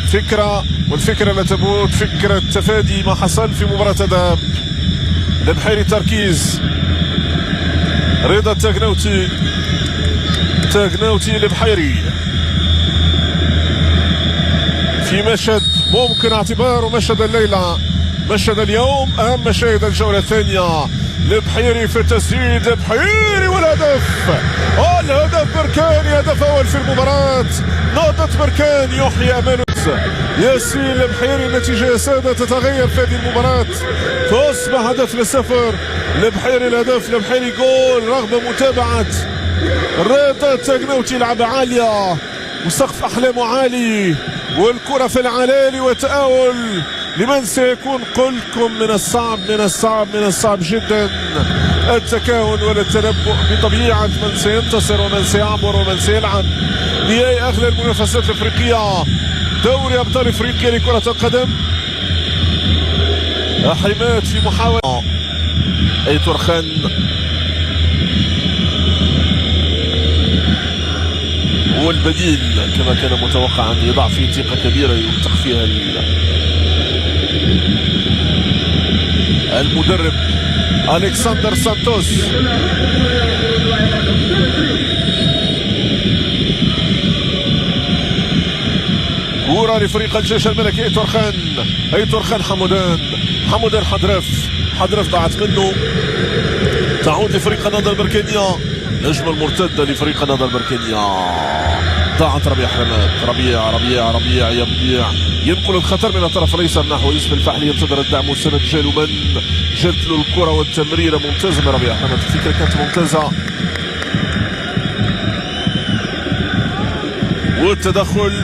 فكرة، والفكرة لا تموت، فكرة تفادي ما حصل في مباراة ذهاب. البحيري تركيز، رضا التاغناوتي، البحيري في مشهد ممكن اعتباره مشهد الليلة، مشهد اليوم، أهم مشاهد الجولة الثانية. البحيري في التسديد، البحيري والهدف، الهدف بركان، هدف أول في المباراة، نهضة بركان يحيي أمانة ياسين البحيري. النتيجة يا سادة تتغير في هذه المباراة، تصبح هدف للصفر. البحيري الهدف، البحيري جول رغم متابعة رضا التاغناوتي، لعبة عالية وسقف أحلامه عالي، والكرة في العلالي وتآول لمن سيكون قلتكم من الصعب جدا التكهن ولا التنبؤ بطبيعة من سينتصر ومن سيعبر ومن سيلعب نهائي أغلى المنافسات الأفريقية، دوري أبطال أفريقيا لكرة القدم. حماد في محاولة، أيتور خان هو البديل كما كان متوقعا، يضع فيه ثقة كبيرة ينطق فيها المدرب ألكسندر سانتوس. كرة لفريق الجيش الملكي، أيتور خان حمودان حضرف ضاعت منه، تعود لفريق النهضة البركانية، نجمة المرتدة لفريق النهضة البركانية، ضاعت ربيع حرمات، ربيع يبديع، ينقل الخطر من الطرف الايسر نحو يوسف الفحلي، ينتظر الدعم والسند، جاله من جات له الكرة والتمريرة ممتازة من ربيع حرمات، الفكرة كانت ممتازة والتدخل.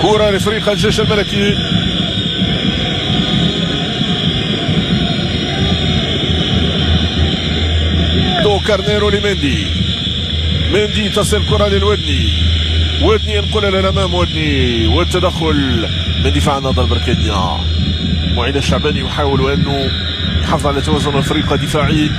كرة لفريق الجيش الملكي، كارنيرو لمندي تصل كرة للودني، ينقلها للامام، والتدخل من دفاع النهضة البركانية. معين الشعباني يحاول انه يحافظ على توازن الفريق الدفاعي